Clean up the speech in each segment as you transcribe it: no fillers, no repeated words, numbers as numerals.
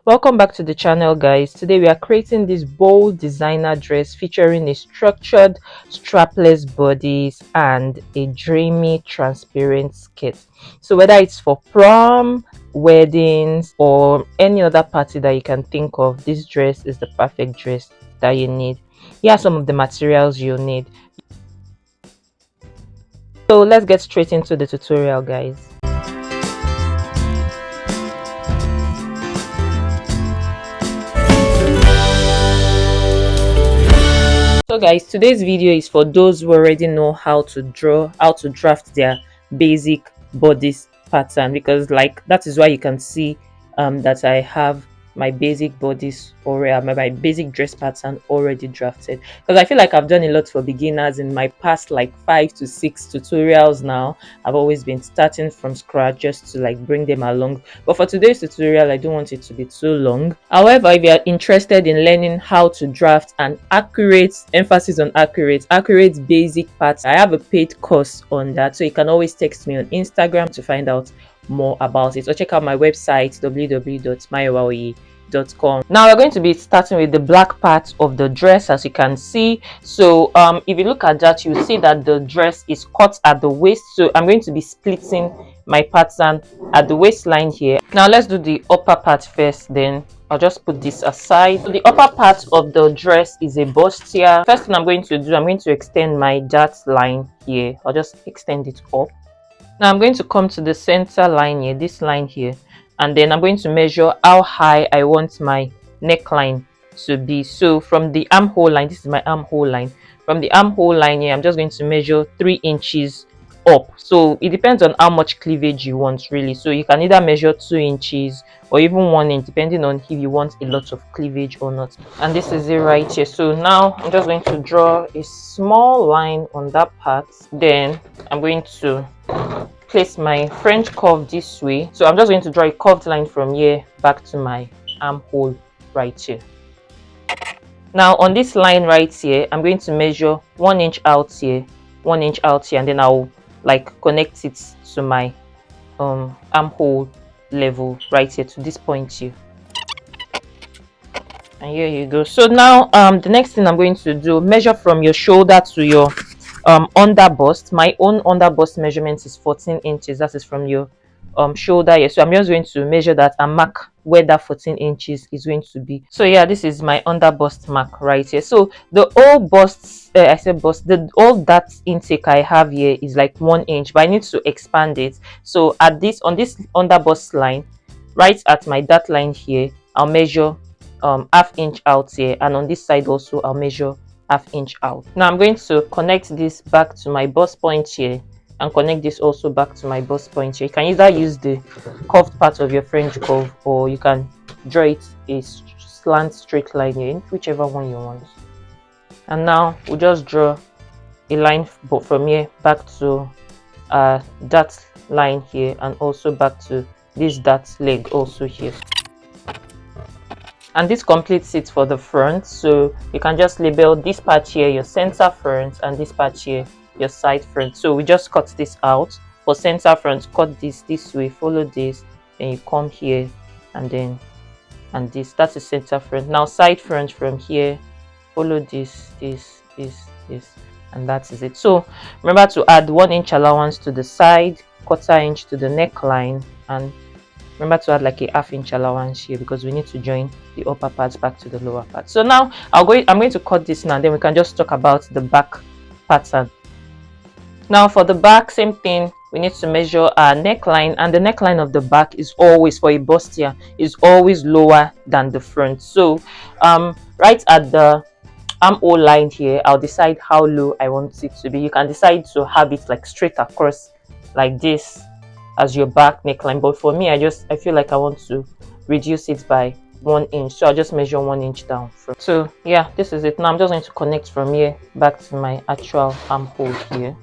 Welcome back to the channel, guys. Today we are creating this bold designer dress featuring a structured strapless bodice and a dreamy transparent skirt. So whether it's for prom, weddings, or any other party that you can think of, this dress is the perfect dress that you need. Here are some of the materials you'll need. So let's get straight into the tutorial, guys. So guys, today's video is for those who already know how to draft their basic bodice pattern, because like that is why you can see that I have my basic bodice or my basic dress pattern already drafted, because I feel like I've done a lot for beginners in my past like 5 to 6 tutorials. Now I've always been starting from scratch just to like bring them along, but for today's tutorial I don't want it to be too long. However, if you are interested in learning how to draft an accurate, emphasis on accurate basic pattern, I have a paid course on that, so you can always text me on Instagram to find out more about it, or check out my website www.mayowaoye.com. Now we're going to be starting with the black part of the dress, as you can see. So if you look at that, you see that the dress is cut at the waist, so I'm going to be splitting my pattern at the waistline here. Now let's do the upper part first, then I'll just put this aside. So the upper part of the dress is a bustier. First thing I'm going to do, I'm going to extend my dart line here. I'll just extend it up. Now I'm going to come to the center line here, this line here, and then I'm going to measure how high I want my neckline to be. So from the armhole line, this is my armhole line, from the armhole line here, I'm just going to measure 3 inches up. So it depends on how much cleavage you want, really. So you can either measure 2 inches or even 1 inch, depending on if you want a lot of cleavage or not. And this is it right here. So now I'm just going to draw a small line on that part. Then I'm going to place my French curve this way. So I'm just going to draw a curved line from here back to my armhole right here. Now on this line right here, I'm going to measure 1 inch out here, 1 inch out here, and then I'll like connect it to my armhole level right here, to this point here. And here you go. So now the next thing I'm going to do, measure from your shoulder to your under bust. My own under bust measurement is 14 inches. That is from your shoulder here. So I'm just going to measure that and mark where that 14 inches is going to be. So yeah, this is my under bust mark right here. So the whole bust, the all that intake I have here is like 1 inch, but I need to expand it. So at this, on this under bust line, right at my dart line here, I'll measure ½ inch out here, and on this side also I'll measure ½ inch out. Now I'm going to connect this back to my bust point here and connect this also back to my bust point here. You can either use the curved part of your French curve, or you can draw it a slant straight line here, whichever one you want. And now we'll just draw a line from here back to that line here, and also back to this dart leg also here. And this completes it for the front. So you can just label this part here your center front, and this part here your side front. So we just cut this out. For center front, cut this way, follow this, then you come here, and then and this, that's the center front. Now side front, from here follow this, and that is it. So remember to add 1 inch allowance to the side, 1/4 inch to the neckline, and remember to add like a ½ inch allowance here, because we need to join the upper parts back to the lower part. So now I'm going to cut this now, then we can just talk about the back pattern. Now for the back, same thing, we need to measure our neckline, and the neckline of the back is always, for a bustier, is always lower than the front. So right at the armhole line here, I'll decide how low I want it to be. You can decide to have it like straight across like this as your back neckline, but for me, I feel like I want to reduce it by 1 inch, so I'll just measure 1 inch down. So yeah, this is it. Now I'm just going to connect from here back to my actual armhole here.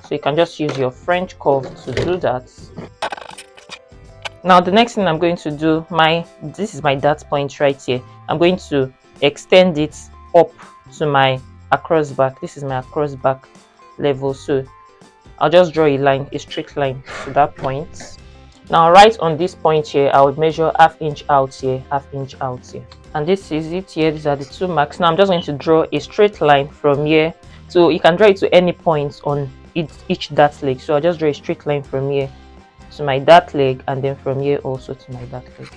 So you can just use your French curve to do that. Now the next thing I'm going to do, this is my dart point right here. I'm going to extend it up to my across back. This is my across back level. So I'll just draw a line, a straight line to that point. Now right on this point here, I would measure half inch out here, half inch out here, and this is it here. These are the 2 marks. Now I'm just going to draw a straight line from here, so you can draw it to any point on each dart leg. So I'll just draw a straight line from here to my dart leg, and then from here also to my dart leg,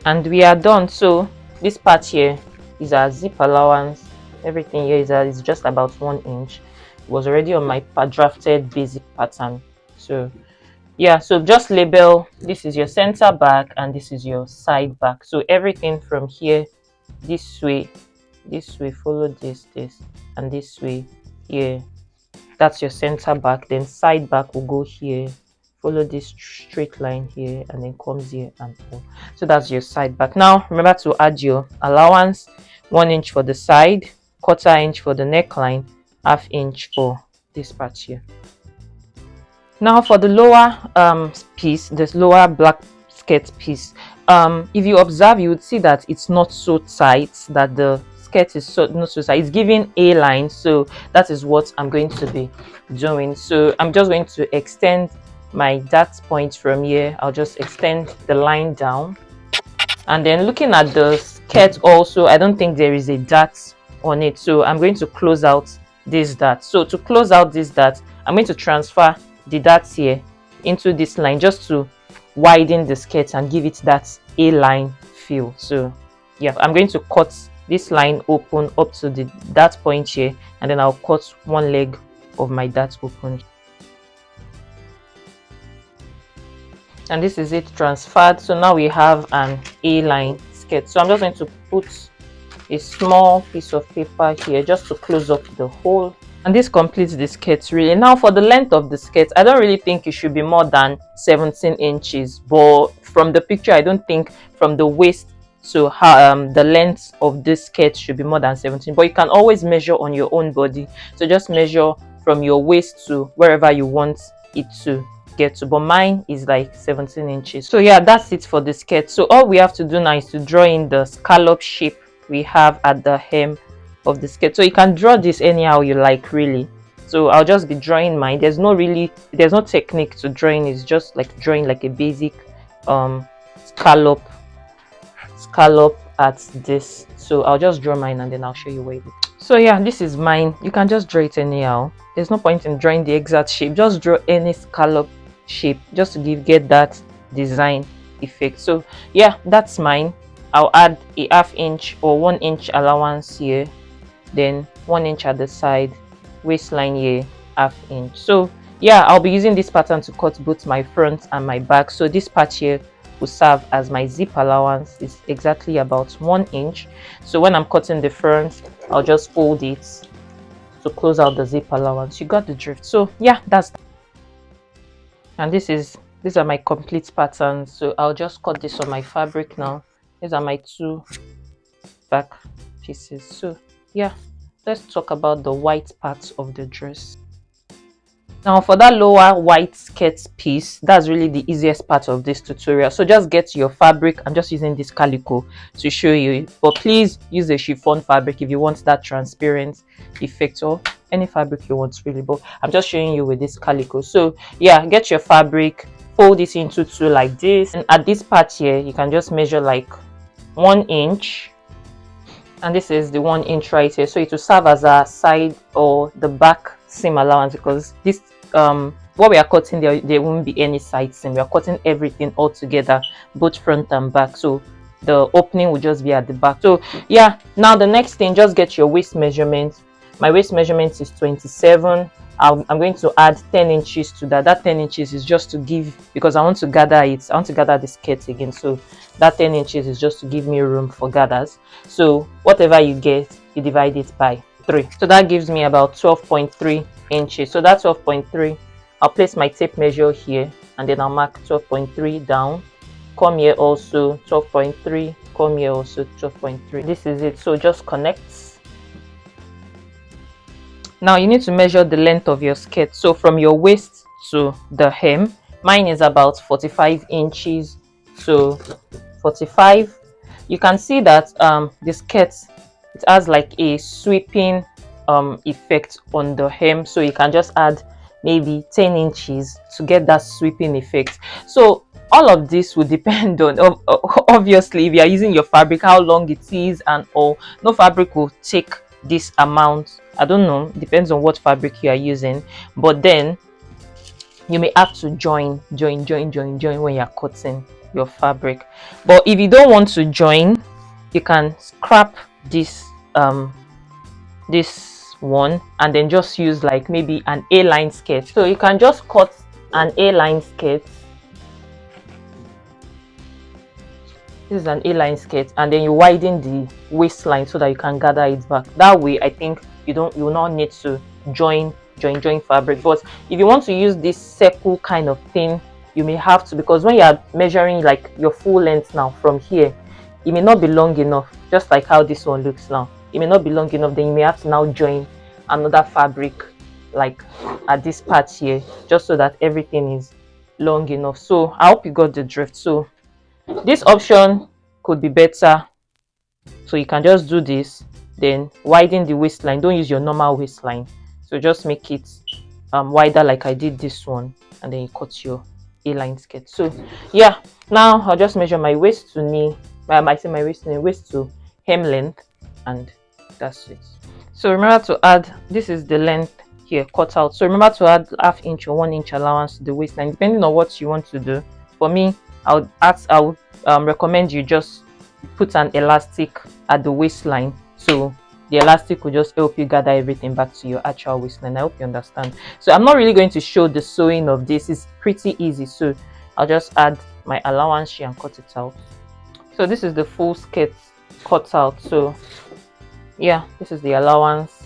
and we are done. So this part here is our zip allowance. Everything here is just about 1 inch. It was already on my drafted basic pattern. So yeah, so just label, this is your center back and this is your side back. So everything from here this way, follow this, and this way here, that's your center back. Then side back will go here, follow this straight line here, and then comes here and all. So that's your side back. Now remember to add your allowance: 1 inch for the side, 1/4 inch for the neckline, half inch for this part here. Now for the lower piece, this lower black skirt piece, if you observe, you would see that it's not so tight, that the skirt is not so tight. It's giving a line, so that is what I'm going to be doing. So I'm just going to extend my dart point from here. I'll just extend the line down, and then looking at the skirt also, I don't think there is a dart on it, so I'm going to close out this dart. So to close out this dart, I'm going to transfer the darts here into this line just to widen the skirt and give it that a line feel. So yeah, I'm going to cut this line open up to the dart point here, and then I'll cut one leg of my dart open, and this is it transferred. So now we have an a line skirt. So I'm just going to put a small piece of paper here just to close up the hole, and this completes the skirt really. Now for the length of the skirt, I don't really think it should be more than 17 inches, but from the picture I don't think from the waist to the length of this skirt should be more than 17, but you can always measure on your own body. So just measure from your waist to wherever you want it to get to, but mine is like 17 inches. So yeah, that's it for the skirt. So all we have to do now is to draw in the scallop shape we have at the hem of the skirt. So you can draw this anyhow you like really. So I'll just be drawing mine. There's no technique to drawing. It's just like drawing like a basic scallop at this. So I'll just draw mine and then I'll show you where it is. So yeah, this is mine. You can just draw it anyhow. There's no point in drawing the exact shape. Just draw any scallop shape just to get that design effect. So yeah, that's mine. I'll add a half inch or 1 inch allowance here, then 1 inch at the side, waistline here, half inch. So yeah, I'll be using this pattern to cut both my front and my back. So this part here will serve as my zip allowance. It's exactly about 1 inch. So when I'm cutting the front, I'll just fold it to close out the zip allowance. You got the drift. So yeah, that's that. And these are my complete patterns. So I'll just cut this on my fabric now. These are my 2 back pieces. So yeah, let's talk about the white part of the dress. Now for that lower white skirt piece, that's really the easiest part of this tutorial. So just get your fabric. I'm just using this calico to show you, but please use a chiffon fabric if you want that transparent effect, or any fabric you want really, but I'm just showing you with this calico. So yeah, get your fabric, fold it into 2 like this, and at this part here you can just measure like 1 inch, and this is the 1 inch right here. So it will serve as a side or the back seam allowance, because this what we are cutting, there won't be any side seam. We are cutting everything all together, both front and back, so the opening will just be at the back. So yeah, now the next thing, just get your waist measurement. My waist measurement is 27. I'm going to add 10 inches to that. That 10 inches is just to give, because I want to gather it. I want to gather the skirt again. So that 10 inches is just to give me room for gathers. So whatever you get, you divide it by 3. So that gives me about 12.3 inches. So that's 12.3. I'll place my tape measure here, and then I'll mark 12.3 down. Come here also 12.3. Come here also 12.3. This is it. So just connect. Now you need to measure the length of your skirt. So from your waist to the hem, mine is about 45 inches. So 45. You can see that the skirt, it has like a sweeping effect on the hem. So you can just add maybe 10 inches to get that sweeping effect. So all of this will depend on obviously if you are using your fabric, how long it is and all. No fabric will take this amount. I don't know, depends on what fabric you are using, but then you may have to join when you're cutting your fabric. But if you don't want to join, you can scrap this this one and then just use like maybe an A-line skirt. So you can just cut an A-line skirt. This is an A-line skirt, and then you widen the waistline so that you can gather it back. That way I think you will not need to join fabric. But if you want to use this circle kind of thing, you may have to, because when you are measuring like your full length now from here, it may not be long enough, just like how this one looks now. It may not be long enough, then you may have to now join another fabric like at this part here, just so that everything is long enough. So I hope you got the drift. So this option could be better. So you can just do this, then widen the waistline. Don't use your normal waistline, so just make it wider like I did this one, and then you cut your A-line skirt. So yeah, now I'll just measure my waist to knee. I say my waist to knee, waist to hem length, and that's it. So remember to add, this is the length here cut out, so remember to add ½ inch or 1 inch allowance to the waistline depending on what you want to do. For me, I would recommend you just put an elastic at the waistline, so the elastic will just help you gather everything back to your actual waistline. I hope you understand. So I'm not really going to show the sewing of this, it's pretty easy. So I'll just add my allowance here and cut it out. So this is the full skirt cut out. So yeah, this is the allowance.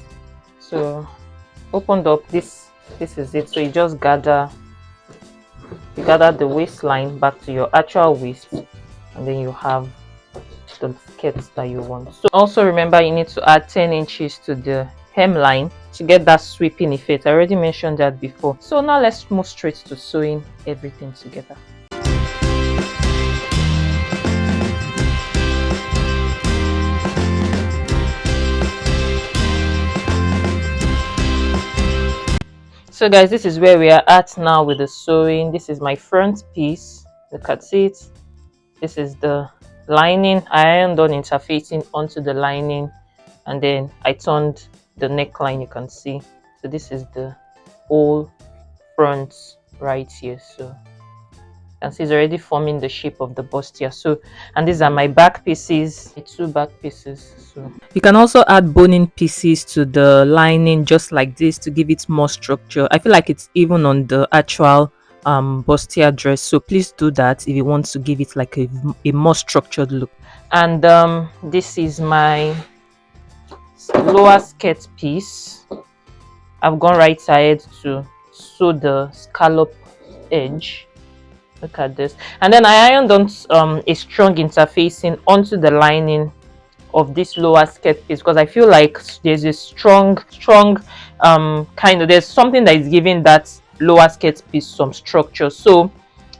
So opened up, this is it. So you just gather the waistline back to your actual waist, and then you have the skirts that you want. So also remember, you need to add 10 inches to the hemline to get that sweeping effect. I already mentioned that before. So now let's move straight to sewing everything together. So guys, this is where we are at now with the sewing. This is my front piece, look at it. This is the lining. I ironed on interfacing onto the lining, and then I turned the neckline, you can see. So this is the whole front right here. So you can see it's already forming the shape of the bust here. So, and these are my back pieces, the 2 back pieces. So you can also add boning pieces to the lining just like this to give it more structure. I feel like it's even on the actual bustier dress, so please do that if you want to give it like a more structured look. And this is my lower skirt piece. I've gone right side to sew the scallop edge. Look at this. And then I ironed on a strong interfacing onto the lining of this lower skirt piece, because I feel like there's a strong kind of, there's something that is giving that lower skirt piece some structure. So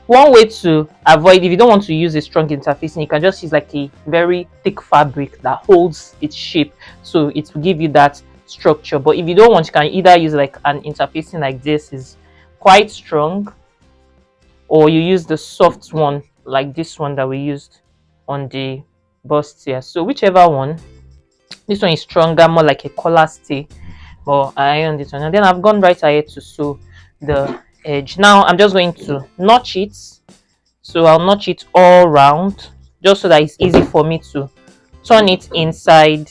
one way to avoid, if you don't want to use a strong interfacing, you can just use like a very thick fabric that holds its shape, so it will give you that structure. But if you don't want, you can either use like an interfacing like this, is quite strong, or you use the soft one like this one that we used on the bust here. So whichever one, this one is stronger, more like a collar stay, but I ironed this one, and then I've gone right ahead to sew the edge. Now I'm just going to notch it. So I'll notch it all round just so that it's easy for me to turn it inside,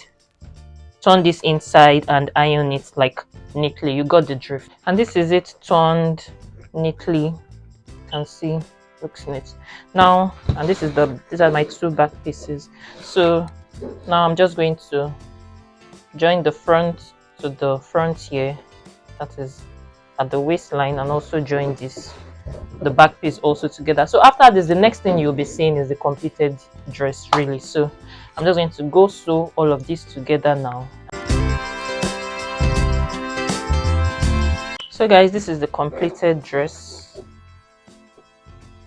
turn this inside and iron it like neatly. You got the drift. And this is it turned neatly. You can see, looks neat. Now, and these are my 2 back pieces. So now I'm just going to join the front to the front here, that is at the waistline, and also join the back piece also together. So after this, the next thing you'll be seeing is the completed dress, really. So I'm just going to go sew all of this together now. So guys, this is the completed dress,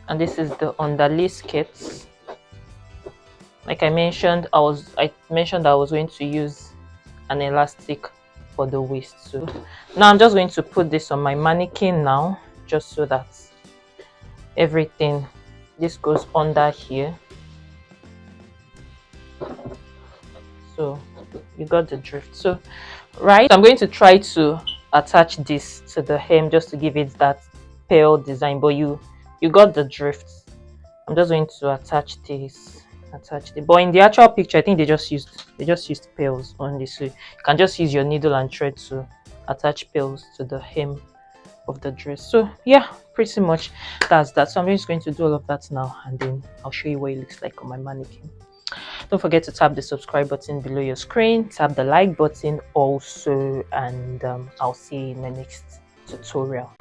and this is the underlay skirt. Like I mentioned, I was going to use an elastic for the waist. So Now I'm just going to put this on my mannequin now, just so that everything, this goes under here. So you got the drift. So right, I'm going to try to attach this to the hem just to give it that pale design, but you got the drift. I'm just going to attach this, attach it. But in the actual picture, I think they just used pearls on this. So you can just use your needle and thread to attach pearls to the hem of the dress. So yeah, pretty much that's that. So I'm just going to do all of that now, and then I'll show you what it looks like on my mannequin. Don't forget to tap the subscribe button below your screen, tap the like button also, and I'll see you in my next tutorial.